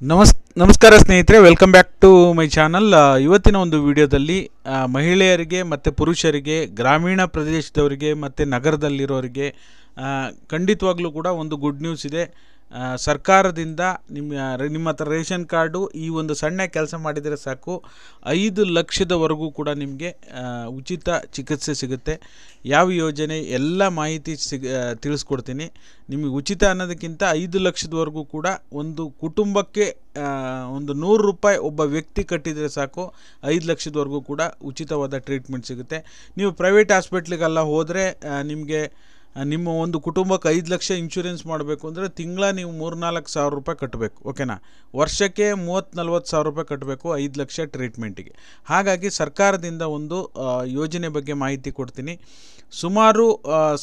ನಮಸ್ಕಾರ ಸ್ನೇಹಿತರೆ, welcome back to my channel. ಇವತ್ತಿನ ಒಂದು ವಿಡಿಯೋದಲ್ಲಿ ಮಹಿಳೆಯರಿಗೆ ಮತ್ತು ಪುರುಷರಿಗೆ, ಗ್ರಾಮೀಣ ಪ್ರದೇಶದವರಿಗೆ ಮತ್ತು ನಗರದಲ್ಲಿರೋರಿಗೆ ಖಂಡಿತವಾಗ್ಲೂ ಕೂಡ ಒಂದು ಗುಡ್ ನ್ಯೂಸ್ ಇದೆ. ಸರ್ಕಾರದಿಂದ ನಿಮ್ಮ ಹತ್ರ ರೇಷನ್ ಕಾರ್ಡು ಈ ಒಂದು ಸಣ್ಣ ಕೆಲಸ ಮಾಡಿದರೆ ಸಾಕು 5 ಲಕ್ಷದವರೆಗೂ ಕೂಡ ನಿಮಗೆ ಉಚಿತ ಚಿಕಿತ್ಸೆ ಸಿಗುತ್ತೆ. ಯಾವ ಯೋಜನೆ ಎಲ್ಲ ಮಾಹಿತಿ ತಿಳಿಸ್ಕೊಡ್ತೀನಿ. ನಿಮಗೆ ಉಚಿತ ಅನ್ನೋದಕ್ಕಿಂತ 5 ಲಕ್ಷದವರೆಗೂ ಕೂಡ ಒಂದು ಕುಟುಂಬಕ್ಕೆ ಒಂದು 100 ರೂಪಾಯಿ ಒಬ್ಬ ವ್ಯಕ್ತಿ ಕಟ್ಟಿದರೆ ಸಾಕು 5 ಲಕ್ಷದವರೆಗೂ ಕೂಡ ಉಚಿತವಾದ ಟ್ರೀಟ್ಮೆಂಟ್ ಸಿಗುತ್ತೆ. ನೀವು ಪ್ರೈವೇಟ್ ಹಾಸ್ಪಿಟ್ಲಿಗೆಲ್ಲ ಹೋದರೆ ನಿಮಗೆ ನಿಮ್ಮ ಒಂದು ಕುಟುಂಬಕ್ಕೆ 5 ಲಕ್ಷ ಇನ್ಶೂರೆನ್ಸ್ ಮಾಡಬೇಕು ಅಂದರೆ ತಿಂಗಳ ನೀವು 3-4 ಸಾವಿರ ರೂಪಾಯಿ ಕಟ್ಟಬೇಕು. ಓಕೆನಾ? ವರ್ಷಕ್ಕೆ 30-40 ಸಾವಿರ ರೂಪಾಯಿ ಕಟ್ಟಬೇಕು 5 ಲಕ್ಷ ಟ್ರೀಟ್ಮೆಂಟಿಗೆ. ಹಾಗಾಗಿ ಸರ್ಕಾರದಿಂದ ಒಂದು ಯೋಜನೆ ಬಗ್ಗೆ ಮಾಹಿತಿ ಕೊಡ್ತೀನಿ. ಸುಮಾರು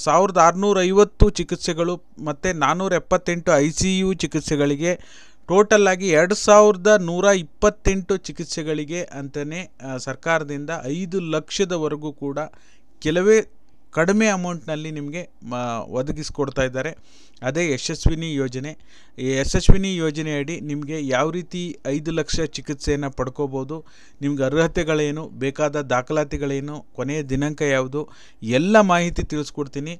1650 ಚಿಕಿತ್ಸೆಗಳು ಮತ್ತು 478 ICU ಚಿಕಿತ್ಸೆಗಳಿಗೆ, ಟೋಟಲ್ಲಾಗಿ 2128 ಚಿಕಿತ್ಸೆಗಳಿಗೆ ಅಂತಲೇ ಸರ್ಕಾರದಿಂದ 5 ಲಕ್ಷದವರೆಗೂ ಕೂಡ ಕೆಲವೇ ಕಡಿಮೆ ಅಮೌಂಟ್ನಲ್ಲಿ ನಿಮಗೆ ಒದಗಿಸ್ಕೊಡ್ತಾ ಇದ್ದಾರೆ. ಅದೇ ಯಶಸ್ವಿನಿ ಯೋಜನೆ. ಈ ಯಶಸ್ವಿನಿ ಯೋಜನೆ ಅಡಿ ನಿಮಗೆ ಯಾವ ರೀತಿ 5 ಲಕ್ಷ ಚಿಕಿತ್ಸೆಯನ್ನು ಪಡ್ಕೋಬೋದು, ನಿಮ್ಗೆ ಅರ್ಹತೆಗಳೇನು, ಬೇಕಾದ ದಾಖಲಾತಿಗಳೇನು, ಕೊನೆಯ ದಿನಾಂಕ ಯಾವುದು, ಎಲ್ಲ ಮಾಹಿತಿ ತಿಳಿಸ್ಕೊಡ್ತೀನಿ.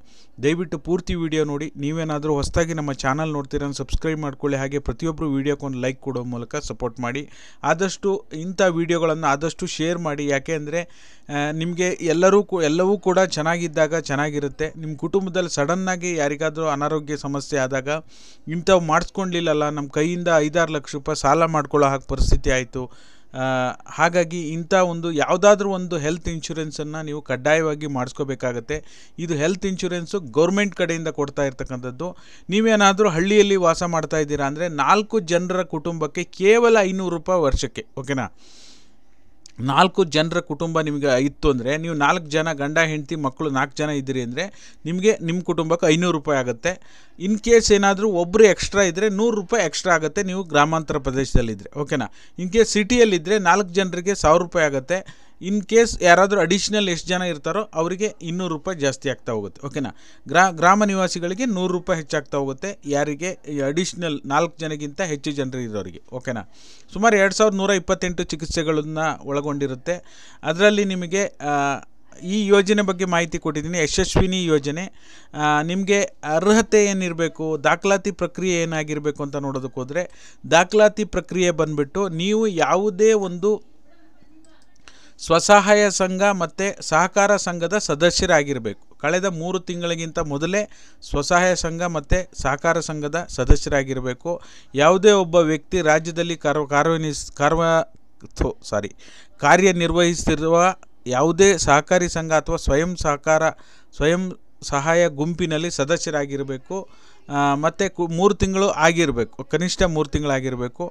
ದಯವಿಟ್ಟು ಪೂರ್ತಿ ವಿಡಿಯೋ ನೋಡಿ. ನೀವೇನಾದರೂ ಹೊಸದಾಗಿ ನಮ್ಮ ಚಾನಲ್ ನೋಡ್ತೀರ ಸಬ್ಸ್ಕ್ರೈಬ್ ಮಾಡ್ಕೊಳ್ಳಿ. ಹಾಗೆ ಪ್ರತಿಯೊಬ್ಬರು ವಿಡಿಯೋಕ್ಕೊಂದು ಲೈಕ್ ಕೊಡೋ ಮೂಲಕ ಸಪೋರ್ಟ್ ಮಾಡಿ. ಆದಷ್ಟು ಇಂಥ ವಿಡಿಯೋಗಳನ್ನು ಆದಷ್ಟು ಶೇರ್ ಮಾಡಿ. ಯಾಕೆ ಅಂದರೆ ನಿಮಗೆ ಎಲ್ಲವೂ ಕೂಡ ಚೆನ್ನಾಗಿದ್ದಾಗ ಚೆನ್ನಾಗಿರುತ್ತೆ. ನಿಮ್ಮ ಕುಟುಂಬದಲ್ಲಿ ಸಡನ್ನಾಗಿ ಯಾರಿಗಾದರೂ ಅನಾರೋಗ್ಯ ಸಮಸ್ಯೆ ಆದಾಗ ಇಂಥವು ಮಾಡಿಸ್ಕೊಂಡಿಲ್ಲಲ್ಲ, ನಮ್ಮ ಕೈಯಿಂದ 5-6 ಲಕ್ಷ ರೂಪಾಯಿ ಸಾಲ ಮಾಡ್ಕೊಳ್ಳೋ ಹಾಗೆ ಪರಿಸ್ಥಿತಿ ಆಯಿತು. ಹಾಗಾಗಿ ಇಂಥ ಒಂದು ಯಾವುದಾದ್ರೂ ಒಂದು ಹೆಲ್ತ್ ಇನ್ಶೂರೆನ್ಸನ್ನು ನೀವು ಕಡ್ಡಾಯವಾಗಿ ಮಾಡಿಸ್ಕೋಬೇಕಾಗತ್ತೆ. ಇದು ಹೆಲ್ತ್ ಇನ್ಶೂರೆನ್ಸು ಗೌರ್ಮೆಂಟ್ ಕಡೆಯಿಂದ ಕೊಡ್ತಾ ಇರ್ತಕ್ಕಂಥದ್ದು. ನೀವೇನಾದರೂ ಹಳ್ಳಿಯಲ್ಲಿ ವಾಸ ಮಾಡ್ತಾ ಇದ್ದೀರಾ ಅಂದರೆ 4 ಜನರ ಕುಟುಂಬಕ್ಕೆ ಕೇವಲ 500 ರೂಪಾಯಿ ವರ್ಷಕ್ಕೆ. ಓಕೆನಾ? 4 ಜನರ ಕುಟುಂಬ ನಿಮಗೆ ಇತ್ತು ಅಂದರೆ, ನೀವು 4 ಜನ ಗಂಡ ಹೆಂಡತಿ ಮಕ್ಕಳು 4 ಜನ ಇದ್ದೀರಿ ಅಂದರೆ ನಿಮಗೆ ನಿಮ್ಮ ಕುಟುಂಬಕ್ಕೆ 500 ರೂಪಾಯಿ ಆಗುತ್ತೆ. ಇನ್ ಕೇಸ್ ಏನಾದರೂ ಒಬ್ಬರು ಎಕ್ಸ್ಟ್ರಾ ಇದ್ದರೆ 100 ರೂಪಾಯಿ ಎಕ್ಸ್ಟ್ರಾ ಆಗುತ್ತೆ, ನೀವು ಗ್ರಾಮಾಂತರ ಪ್ರದೇಶದಲ್ಲಿದ್ದರೆ. ಓಕೆನಾ? ಇನ್ ಕೇಸ್ ಸಿಟಿಯಲ್ಲಿದ್ದರೆ 4 ಜನರಿಗೆ 1000 ರೂಪಾಯಿ ಆಗುತ್ತೆ. ಇನ್ ಕೇಸ್ ಯಾರಾದರೂ ಅಡಿಷ್ನಲ್ ಎಷ್ಟು ಜನ ಇರ್ತಾರೋ ಅವರಿಗೆ 200 ರೂಪಾಯಿ ಜಾಸ್ತಿ ಆಗ್ತಾ ಹೋಗುತ್ತೆ. ಓಕೆನಾ? ಗ್ರಾಮ ನಿವಾಸಿಗಳಿಗೆ 100 ರೂಪಾಯಿ ಹೆಚ್ಚಾಗ್ತಾ ಹೋಗುತ್ತೆ, ಯಾರಿಗೆ ಅಡಿಷ್ನಲ್ 4 ಜನಗಿಂತ ಹೆಚ್ಚು ಜನರು ಇರೋರಿಗೆ. ಓಕೆನಾ? ಸುಮಾರು 2128 ಚಿಕಿತ್ಸೆಗಳನ್ನು ಒಳಗೊಂಡಿರುತ್ತೆ. ಅದರಲ್ಲಿ ನಿಮಗೆ ಈ ಯೋಜನೆ ಬಗ್ಗೆ ಮಾಹಿತಿ ಕೊಟ್ಟಿದ್ದೀನಿ. ಯಶಸ್ವಿನಿ ಯೋಜನೆ. ನಿಮಗೆ ಅರ್ಹತೆ ಏನಿರಬೇಕು, ದಾಖಲಾತಿ ಪ್ರಕ್ರಿಯೆ ಏನಾಗಿರಬೇಕು ಅಂತ ನೋಡೋದಕ್ಕೆ ಹೋದರೆ, ದಾಖಲಾತಿ ಪ್ರಕ್ರಿಯೆ ಬಂದುಬಿಟ್ಟು ನೀವು ಯಾವುದೇ ಒಂದು ಸ್ವಸಹಾಯ ಸಂಘ ಮತ್ತು ಸಹಕಾರ ಸಂಘದ ಸದಸ್ಯರಾಗಿರಬೇಕು. ಕಳೆದ 3 ತಿಂಗಳಿಗಿಂತ ಮೊದಲೇ ಸ್ವಸಹಾಯ ಸಂಘ ಮತ್ತು ಸಹಕಾರ ಸಂಘದ ಸದಸ್ಯರಾಗಿರಬೇಕು. ಯಾವುದೇ ಒಬ್ಬ ವ್ಯಕ್ತಿ ರಾಜ್ಯದಲ್ಲಿ ಕಾರ್ಯನಿರ್ವಹಿಸುತ್ತಿರುವ ಯಾವುದೇ ಸಹಕಾರಿ ಸಂಘ ಅಥವಾ ಸ್ವಯಂ ಸಹಾಯ ಗುಂಪಿನಲ್ಲಿ ಸದಸ್ಯರಾಗಿರಬೇಕು. ಮತ್ತು 3 ತಿಂಗಳು ಆಗಿರಬೇಕು, ಕನಿಷ್ಠ 3 ತಿಂಗಳಾಗಿರಬೇಕು.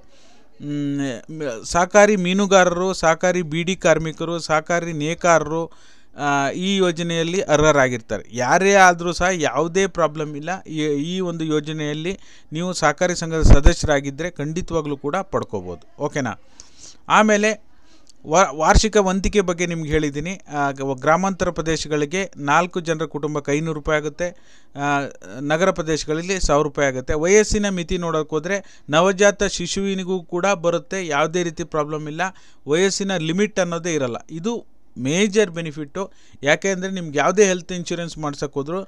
ಸಹಕಾರಿ ಮೀನುಗಾರರು, ಸಹಕಾರಿ ಬೀಡಿ ಕಾರ್ಮಿಕರು, ಸಹಕಾರಿ ನೇಕಾರರು ಈ ಯೋಜನೆಯಲ್ಲಿ ಅರ್ಹರಾಗಿರ್ತಾರೆ. ಯಾರೇ ಆದರೂ ಸಹ ಯಾವುದೇ ಪ್ರಾಬ್ಲಮ್ ಇಲ್ಲ. ಈ ಒಂದು ಯೋಜನೆಯಲ್ಲಿ ನೀವು ಸಹಕಾರಿ ಸಂಘದ ಸದಸ್ಯರಾಗಿದ್ದರೆ ಖಂಡಿತವಾಗ್ಲೂ ಕೂಡ ಪಡ್ಕೋಬೋದು. ಓಕೆನಾ? ಆಮೇಲೆ ವಾರ್ಷಿಕ ವಂತಿಕೆ ಬಗ್ಗೆ ನಿಮ್ಗೆ ಹೇಳಿದ್ದೀನಿ. ಗ್ರಾಮಾಂತರ ಪ್ರದೇಶಗಳಿಗೆ 4 ಜನರ ಕುಟುಂಬಕ್ಕೆ 500 ರೂಪಾಯಿ ಆಗುತ್ತೆ, ನಗರ ಪ್ರದೇಶಗಳಲ್ಲಿ 1000 ರೂಪಾಯಿ ಆಗುತ್ತೆ. ವಯಸ್ಸಿನ ಮಿತಿ ನೋಡೋಕೆ ಹೋದರೆ ನವಜಾತ ಶಿಶುವಿನಿಗೂ ಕೂಡ ಬರುತ್ತೆ, ಯಾವುದೇ ರೀತಿ ಪ್ರಾಬ್ಲಮ್ ಇಲ್ಲ. ವಯಸ್ಸಿನ ಲಿಮಿಟ್ ಅನ್ನೋದೇ ಇರಲ್ಲ. ಇದು ಮೇಜರ್ ಬೆನಿಫಿಟ್ಟು. ಯಾಕೆ ಅಂದರೆ ನಿಮ್ಗೆ ಯಾವುದೇ ಹೆಲ್ತ್ ಇನ್ಶೂರೆನ್ಸ್ ಮಾಡ್ಸೋಕೆ ಹೋದರೂ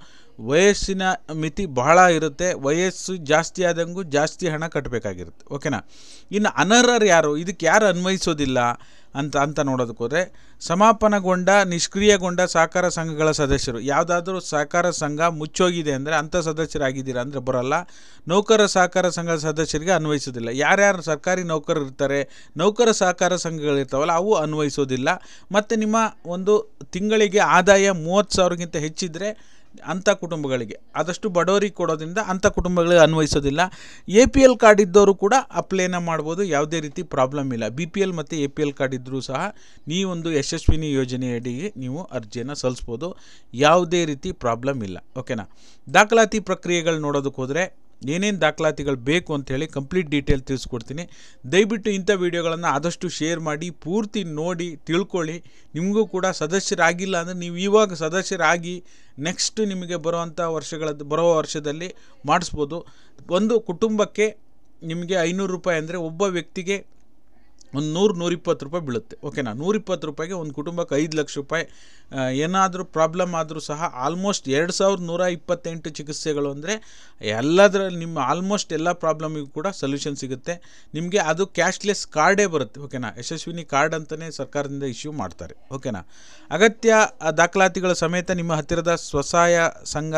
ವಯಸ್ಸಿನ ಮಿತಿ ಬಹಳ ಇರುತ್ತೆ. ವಯಸ್ಸು ಜಾಸ್ತಿ ಆದಂಗೂ ಜಾಸ್ತಿ ಹಣ ಕಟ್ಟಬೇಕಾಗಿರುತ್ತೆ. ಓಕೆನಾ? ಇನ್ನು ಅನರ್ಹರು ಯಾರು, ಇದಕ್ಕೆ ಯಾರು ಅನ್ವಯಿಸೋದಿಲ್ಲ ಅಂತ ನೋಡೋದಕ್ಕೆ ಹೋದರೆ, ಸಮಾಪನಗೊಂಡ ನಿಷ್ಕ್ರಿಯಗೊಂಡ ಸಹಕಾರ ಸಂಘಗಳ ಸದಸ್ಯರು. ಯಾವುದಾದ್ರೂ ಸಹಕಾರ ಸಂಘ ಮುಚ್ಚೋಗಿದೆ ಅಂದರೆ ಅಂಥ ಸದಸ್ಯರಾಗಿದ್ದೀರಾ ಅಂದರೆ ಬರೋಲ್ಲ. ನೌಕರ ಸಹಕಾರ ಸಂಘದ ಸದಸ್ಯರಿಗೆ ಅನ್ವಯಿಸೋದಿಲ್ಲ. ಯಾರ್ಯಾರು ಸರ್ಕಾರಿ ನೌಕರರು ಇರ್ತಾರೆ, ನೌಕರ ಸಹಕಾರ ಸಂಘಗಳಿರ್ತಾವಲ್ಲ, ಅವು ಅನ್ವಯಿಸೋದಿಲ್ಲ. ಮತ್ತು ನಿಮ್ಮ ಒಂದು ತಿಂಗಳಿಗೆ ಆದಾಯ 30,000ಗಿಂತ ಹೆಚ್ಚಿದ್ದರೆ ಅಂಥ ಕುಟುಂಬಗಳಿಗೆ, ಆದಷ್ಟು ಬಡವರಿಗೆ ಕೊಡೋದ್ರಿಂದ ಅಂಥ ಕುಟುಂಬಗಳಿಗೆ ಅನ್ವಯಿಸೋದಿಲ್ಲ. APL ಕಾರ್ಡ್ ಇದ್ದವರು ಕೂಡ ಅಪ್ಲೈನ ಮಾಡ್ಬೋದು, ಯಾವುದೇ ರೀತಿ ಪ್ರಾಬ್ಲಮ್ ಇಲ್ಲ. BPL ಮತ್ತು APL ಕಾರ್ಡ್ ಇದ್ದರೂ ಸಹ ನೀವೊಂದು ಯಶಸ್ವಿನಿ ಯೋಜನೆಯಡಿಗೆ ನೀವು ಅರ್ಜಿಯನ್ನು ಸಲ್ಲಿಸ್ಬೋದು, ಯಾವುದೇ ರೀತಿ ಪ್ರಾಬ್ಲಮ್ ಇಲ್ಲ. ಓಕೆನಾ? ದಾಖಲಾತಿ ಪ್ರಕ್ರಿಯೆಗಳು ನೋಡೋದಕ್ಕೆ ಹೋದರೆ ಏನೇನು ದಾಖಲಾತಿಗಳು ಬೇಕು ಅಂಥೇಳಿ ಕಂಪ್ಲೀಟ್ ಡೀಟೇಲ್ ತಿಳಿಸ್ಕೊಡ್ತೀನಿ. ದಯವಿಟ್ಟು ಇಂಥ ವಿಡಿಯೋಗಳನ್ನು ಆದಷ್ಟು ಶೇರ್ ಮಾಡಿ, ಪೂರ್ತಿ ನೋಡಿ ತಿಳ್ಕೊಳ್ಳಿ. ನಿಮಗೂ ಕೂಡ ಸದಸ್ಯರಾಗಿಲ್ಲ ಅಂದರೆ ನೀವು ಇವಾಗ ಸದಸ್ಯರಾಗಿ ನೆಕ್ಸ್ಟ್ ನಿಮಗೆ ಬರೋ ವರ್ಷದಲ್ಲಿ ಮಾಡಿಸ್ಬೋದು. ಒಂದು ಕುಟುಂಬಕ್ಕೆ ನಿಮಗೆ 500 ರೂಪಾಯಿ ಅಂದರೆ ಒಬ್ಬ ವ್ಯಕ್ತಿಗೆ ಒಂದು 100-120 ರೂಪಾಯಿ ಬೀಳುತ್ತೆ. ಓಕೆನಾ? 120 ರೂಪಾಯಿಗೆ ಒಂದು ಕುಟುಂಬಕ್ಕೆ 5 ಲಕ್ಷ ರೂಪಾಯಿ. ಏನಾದರೂ ಪ್ರಾಬ್ಲಮ್ ಆದರೂ ಸಹ ಆಲ್ಮೋಸ್ಟ್ 2128 ಚಿಕಿತ್ಸೆಗಳು ಅಂದರೆ ಎಲ್ಲದರಲ್ಲಿ ನಿಮ್ಮ ಆಲ್ಮೋಸ್ಟ್ ಎಲ್ಲ ಪ್ರಾಬ್ಲಮಿಗೂ ಕೂಡ ಸೊಲ್ಯೂಷನ್ ಸಿಗುತ್ತೆ. ನಿಮಗೆ ಅದು ಕ್ಯಾಶ್ಲೆಸ್ ಕಾರ್ಡೇ ಬರುತ್ತೆ. ಓಕೆನಾ? ಯಶಸ್ವಿನಿ ಕಾರ್ಡ್ ಅಂತಲೇ ಸರ್ಕಾರದಿಂದ ಇಶ್ಯೂ ಮಾಡ್ತಾರೆ. ಓಕೆನಾ? ಅಗತ್ಯ ದಾಖಲಾತಿಗಳ ಸಮೇತ ನಿಮ್ಮ ಹತ್ತಿರದ ಸ್ವಸಹಾಯ ಸಂಘ,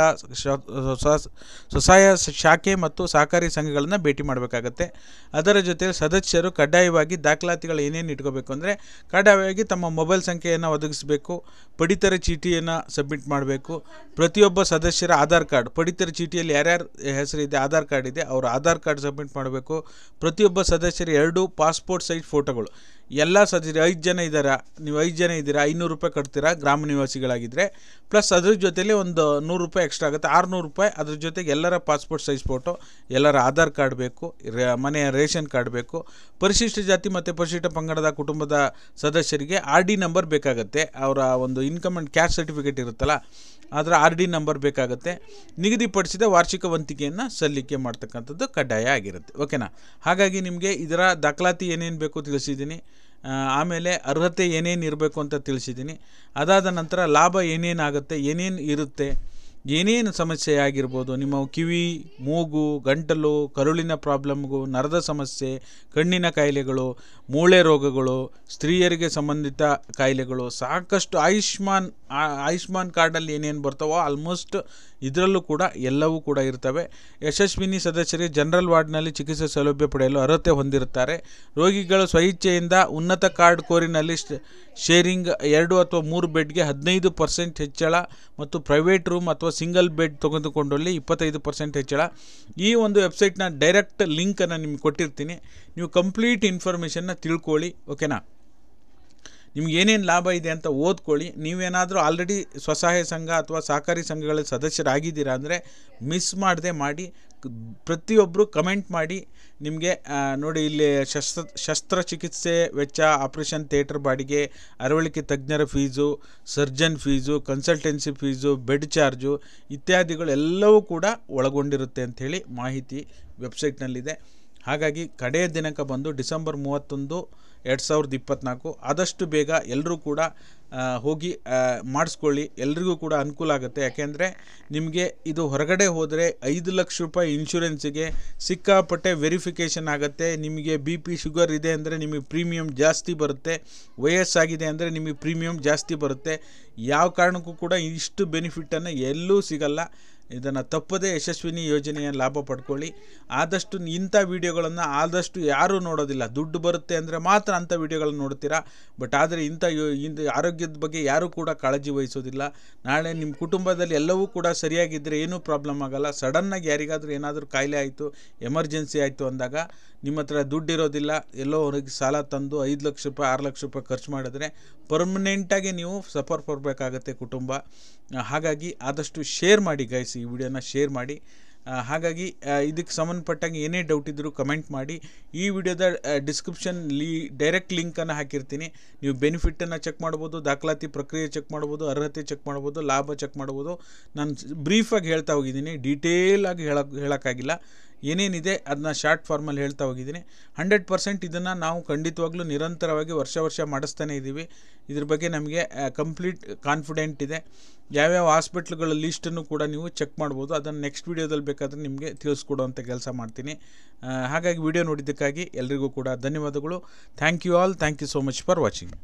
ಸ್ವಸಹಾಯ ಶಾಖೆ ಮತ್ತು ಸಹಕಾರಿ ಸಂಘಗಳನ್ನು ಭೇಟಿ ಮಾಡಬೇಕಾಗತ್ತೆ. ಅದರ ಜೊತೆ ಸದಸ್ಯರು ಕಡ್ಡಾಯವಾಗಿ ದಾಖಲಾತಿಗಳು ಏನೇನು ಇಟ್ಕೋಬೇಕು ಅಂದರೆ ಕಡ್ಡಾಯವಾಗಿ ತಮ್ಮ ಮೊಬೈಲ್ ಸಂಖ್ಯೆಯನ್ನು ಒದಗಿಸಬೇಕು, ಪಡಿತರ ಚೀಟಿಯನ್ನು ಸಬ್ಮಿಟ್ ಮಾಡಬೇಕು, ಪ್ರತಿಯೊಬ್ಬ ಸದಸ್ಯರ ಆಧಾರ್ ಕಾರ್ಡ್, ಪಡಿತರ ಚೀಟಿಯಲ್ಲಿ ಯಾರ್ಯಾರ ಹೆಸರಿದೆ ಆಧಾರ್ ಕಾರ್ಡ್ ಇದೆ ಅವರ ಆಧಾರ್ ಕಾರ್ಡ್ ಸಬ್ಮಿಟ್ ಮಾಡಬೇಕು, ಪ್ರತಿಯೊಬ್ಬ ಸದಸ್ಯರ 2 ಪಾಸ್ಪೋರ್ಟ್ ಸೈಜ್ ಫೋಟೋಗಳು. ಎಲ್ಲ ಸದಸ್ಯರು 5 ಜನ ಇದ್ದಾರಾ, ನೀವು 5 ಜನ ಇದ್ದೀರಾ, 500 ರೂಪಾಯಿ ಕಟ್ತೀರಾ ಗ್ರಾಮ ನಿವಾಸಿಗಳಾಗಿದ್ದರೆ, ಪ್ಲಸ್ ಅದ್ರ ಜೊತೆಲಿ ಒಂದು 100 ರೂಪಾಯಿ ಎಕ್ಸ್ಟ್ರಾ ಆಗುತ್ತೆ, 600 ರೂಪಾಯಿ. ಅದ್ರ ಜೊತೆಗೆ ಎಲ್ಲರ ಪಾಸ್ಪೋರ್ಟ್ ಸೈಜ್ ಫೋಟೋ, ಎಲ್ಲರ ಆಧಾರ್ ಕಾರ್ಡ್ ಬೇಕು, ಮನೆಯ ರೇಷನ್ ಕಾರ್ಡ್ ಬೇಕು. ಪರಿಶಿಷ್ಟ ಜಾತಿ ಮತ್ತು ಪರಿಶಿಷ್ಟ ಪಂಗಡದ ಕುಟುಂಬದ ಸದಸ್ಯರಿಗೆ RD ನಂಬರ್ ಬೇಕಾಗುತ್ತೆ. ಅವರ ಒಂದು ಇನ್ಕಮ್ ಆ್ಯಂಡ್ ಕ್ಯಾಸ್ಟ್ ಸರ್ಟಿಫಿಕೇಟ್ ಇರುತ್ತಲ್ಲ ಅದರ RD ನಂಬರ್ ಬೇಕಾಗುತ್ತೆ. ನಿಗದಿಪಡಿಸಿದ ವಾರ್ಷಿಕ ವಂತಿಗೆಯನ್ನು ಸಲ್ಲಿಕೆ ಮಾಡ್ತಕ್ಕಂಥದ್ದು ಕಡ್ಡಾಯ ಆಗಿರುತ್ತೆ. ಓಕೆನಾ? ಹಾಗಾಗಿ ನಿಮಗೆ ಇದರ ದಾಖಲಾತಿ ಏನೇನು ಬೇಕು ತಿಳಿಸಿದ್ದೀನಿ. ಆಮೇಲೆ ಅರ್ಹತೆ ಏನೇನು ಇರಬೇಕು ಅಂತ ತಿಳಿಸಿದ್ದೀನಿ. ಅದಾದ ನಂತರ ಲಾಭ ಏನೇನಾಗುತ್ತೆ, ಏನೇನು ಇರುತ್ತೆ, ಏನೇನು ಸಮಸ್ಯೆ ಆಗಿರ್ಬೋದು, ನಿಮ್ಮ ಕಿವಿ, ಮೂಗು, ಗಂಟಲು, ಕರುಳಿನ ಪ್ರಾಬ್ಲಮ್ಗೂ, ನರದ ಸಮಸ್ಯೆ, ಕಣ್ಣಿನ ಕಾಯಿಲೆಗಳು, ಮೂಳೆ ರೋಗಗಳು, ಸ್ತ್ರೀಯರಿಗೆ ಸಂಬಂಧಿತ ಕಾಯಿಲೆಗಳು, ಸಾಕಷ್ಟು ಆಯುಷ್ಮಾನ್ ಕಾರ್ಡಲ್ಲಿ ಏನೇನು ಬರ್ತಾವೋ ಆಲ್ಮೋಸ್ಟ್ ಇದರಲ್ಲೂ ಕೂಡ ಎಲ್ಲವೂ ಕೂಡ ಇರ್ತವೆ. ಯಶಸ್ವಿನಿ ಸದಸ್ಯರಿಗೆ ಜನರಲ್ ವಾರ್ಡ್ನಲ್ಲಿ ಚಿಕಿತ್ಸೆ ಸೌಲಭ್ಯ ಪಡೆಯಲು ಅರ್ಹತೆ ಹೊಂದಿರುತ್ತಾರೆ. ರೋಗಿಗಳು ಸ್ವಇಚ್ಛೆಯಿಂದ ಉನ್ನತ ಕಾರ್ಡ್ ಕೋರಿನಲ್ಲಿ ಶೇರಿಂಗ್ 2 ಅಥವಾ 3 ಬೆಡ್ಗೆ 15% ಹೆಚ್ಚಳ ಮತ್ತು ಪ್ರೈವೇಟ್ ರೂಮ್ ಅಥವಾ ಸಿಂಗಲ್ ಬೆಡ್ ತೆಗೆದುಕೊಂಡಲ್ಲಿ 25% ಹೆಚ್ಚಳ. ಈ ಒಂದು ವೆಬ್ಸೈಟ್ನ ಡೈರೆಕ್ಟ್ ಲಿಂಕನ್ನು ನಿಮ್ಗೆ ಕೊಟ್ಟಿರ್ತೀನಿ. ನೀವು ಕಂಪ್ಲೀಟ್ ಇನ್ಫಾರ್ಮೇಷನ್ನ ತಿಳ್ಕೊಳ್ಳಿ. ಓಕೆನಾ? ನಿಮ್ಗೆ ಏನೇನು ಲಾಭ ಇದೆ ಅಂತ ಓದ್ಕೊಳ್ಳಿ. ನೀವೇನಾದರೂ ಆಲ್ರೆಡಿ ಸ್ವಸಹಾಯ ಸಂಘ ಅಥವಾ ಸಹಕಾರಿ ಸಂಘಗಳ ಸದಸ್ಯರಾಗಿದ್ದೀರಾ ಅಂದರೆ ಮಿಸ್ ಮಾಡದೆ ಮಾಡಿ. ಪ್ರತಿಯೊಬ್ಬರು ಕಮೆಂಟ್ ಮಾಡಿ. ನಿಮಗೆ ನೋಡಿ ಇಲ್ಲಿ ಶಸ್ತ್ರಚಿಕಿತ್ಸೆ ವೆಚ್ಚ, ಆಪ್ರೇಷನ್ ಥಿಯೇಟರ್ ಬಾಡಿಗೆ, ಅರವಳಿಕೆ ತಜ್ಞರ fees, surgeon fees, consultancy fees, bed charge ಇತ್ಯಾದಿಗಳು ಎಲ್ಲವೂ ಕೂಡ ಒಳಗೊಂಡಿರುತ್ತೆ ಅಂಥೇಳಿ ಮಾಹಿತಿ ವೆಬ್ಸೈಟ್ನಲ್ಲಿದೆ. ಹಾಗಾಗಿ ಕಡೆಯ ದಿನಾಂಕ ಬಂದು ಡಿಸೆಂಬರ್ 31, 2024. ಆದಷ್ಟು ಬೇಗ ಎಲ್ಲರೂ ಕೂಡ ಹೋಗಿ ಮಾಡಿಸ್ಕೊಳ್ಳಿ. ಎಲ್ರಿಗೂ ಕೂಡ ಅನುಕೂಲ ಆಗುತ್ತೆ. ಯಾಕೆಂದರೆ ನಿಮಗೆ ಇದು ಹೊರಗಡೆ ಹೋದರೆ 5 ಲಕ್ಷ ರೂಪಾಯಿ ಇನ್ಶೂರೆನ್ಸಿಗೆ ಸಿಕ್ಕಾಪಟ್ಟೆ ವೆರಿಫಿಕೇಷನ್ ಆಗುತ್ತೆ. ನಿಮಗೆ BP ಶುಗರ್ ಇದೆ ಅಂದರೆ ನಿಮಗೆ ಪ್ರೀಮಿಯಮ್ ಜಾಸ್ತಿ ಬರುತ್ತೆ. ವಯಸ್ಸಾಗಿದೆ ಅಂದರೆ ನಿಮಗೆ ಪ್ರೀಮಿಯಮ್ ಜಾಸ್ತಿ ಬರುತ್ತೆ. ಯಾವ ಕಾರಣಕ್ಕೂ ಕೂಡ ಇಷ್ಟು ಬೆನಿಫಿಟನ್ನು ಎಲ್ಲೂ ಸಿಗಲ್ಲ. ಇದನ್ನು ತಪ್ಪದೇ ಯಶಸ್ವಿನಿ ಯೋಜನೆಯ ಲಾಭ ಪಡ್ಕೊಳ್ಳಿ. ಆದಷ್ಟು ಇಂಥ ವೀಡಿಯೋಗಳನ್ನು ಆದಷ್ಟು ಯಾರೂ ನೋಡೋದಿಲ್ಲ. ದುಡ್ಡು ಬರುತ್ತೆ ಅಂದರೆ ಮಾತ್ರ ಅಂಥ ವೀಡಿಯೋಗಳನ್ನು ನೋಡ್ತೀರಾ. ಬಟ್ ಆದರೆ ಇಂಥ ಆರೋಗ್ಯದ ಬಗ್ಗೆ ಯಾರೂ ಕೂಡ ಕಾಳಜಿ ವಹಿಸೋದಿಲ್ಲ. ನಾಳೆ ನಿಮ್ಮ ಕುಟುಂಬದಲ್ಲಿ ಎಲ್ಲವೂ ಕೂಡ ಸರಿಯಾಗಿದ್ದರೆ ಏನೂ ಪ್ರಾಬ್ಲಮ್ ಆಗೋಲ್ಲ. ಸಡನ್ನಾಗಿ ಯಾರಿಗಾದರೂ ಏನಾದರೂ ಕಾಯಿಲೆ ಆಯಿತು, ಎಮರ್ಜೆನ್ಸಿ ಆಯಿತು ಅಂದಾಗ ನಿಮ್ಮ ಹತ್ರ ದುಡ್ಡಿರೋದಿಲ್ಲ, ಎಲ್ಲೋ ಹೊರಗೆ ಸಾಲ ತಂದು 5 ಲಕ್ಷ ರೂಪಾಯಿ 6 ಲಕ್ಷ ರೂಪಾಯಿ ಖರ್ಚು ಮಾಡಿದ್ರೆ ಪರ್ಮನೆಂಟಾಗಿ ನೀವು ಸಫರ್ ಪಡಬೇಕಾಗತ್ತೆ ಕುಟುಂಬ. ಹಾಗಾಗಿ ಆದಷ್ಟು ಶೇರ್ ಮಾಡಿ ಗೈಸ್, ಈ ವಿಡಿಯೋನ ಶೇರ್ ಮಾಡಿ. ಹಾಗಾಗಿ ಇದಕ್ಕೆ ಸಂಬಂಧಪಟ್ಟಾಗ ಏನೇ ಡೌಟ್ ಇದ್ದರೂ ಕಮೆಂಟ್ ಮಾಡಿ. ಈ ವಿಡಿಯೋದ ಡಿಸ್ಕ್ರಿಪ್ಷನ್ ಡೈರೆಕ್ಟ್ ಲಿಂಕನ್ನು ಹಾಕಿರ್ತೀನಿ. ನೀವು ಬೆನಿಫಿಟನ್ನು ಚೆಕ್ ಮಾಡ್ಬೋದು, ದಾಖಲಾತಿ ಪ್ರಕ್ರಿಯೆ ಚೆಕ್ ಮಾಡ್ಬೋದು, ಅರ್ಹತೆ ಚೆಕ್ ಮಾಡ್ಬೋದು, ಲಾಭ ಚೆಕ್ ಮಾಡ್ಬೋದು. ನಾನು ಬ್ರೀಫಾಗಿ ಹೇಳ್ತಾ ಹೋಗಿದ್ದೀನಿ, ಡೀಟೇಲಾಗಿ ಹೇಳೋಕ್ಕಾಗಿಲ್ಲ. ಏನೇನಿದೆ ಅದನ್ನ ಶಾರ್ಟ್ ಫಾರ್ಮಲ್ಲಿ ಹೇಳ್ತಾ ಹೋಗಿದ್ದೀನಿ. 100% ಇದನ್ನು ನಾವು ಖಂಡಿತವಾಗ್ಲೂ ನಿರಂತರವಾಗಿ ವರ್ಷ ಮಾಡಿಸ್ತಾನೆ ಇದ್ದೀವಿ. ಇದ್ರ ಬಗ್ಗೆ ನಮಗೆ ಕಂಪ್ಲೀಟ್ ಕಾನ್ಫಿಡೆಂಟ್ ಇದೆ. ಯಾವ್ಯಾವ ಹಾಸ್ಪಿಟ್ಲ್ಗಳ ಲೀಸ್ಟನ್ನು ಕೂಡ ನೀವು ಚೆಕ್ ಮಾಡ್ಬೋದು. ಅದನ್ನು ನೆಕ್ಸ್ಟ್ ವೀಡಿಯೋದಲ್ಲಿ ಬೇಕಾದರೆ ನಿಮಗೆ ತಿಳಿಸ್ಕೊಡುವಂಥ ಕೆಲಸ ಮಾಡ್ತೀನಿ. ಹಾಗಾಗಿ ವಿಡಿಯೋ ನೋಡಿದ್ದಕ್ಕಾಗಿ ಎಲ್ರಿಗೂ ಕೂಡ ಧನ್ಯವಾದಗಳು. Thank you all. Thank you so much for watching.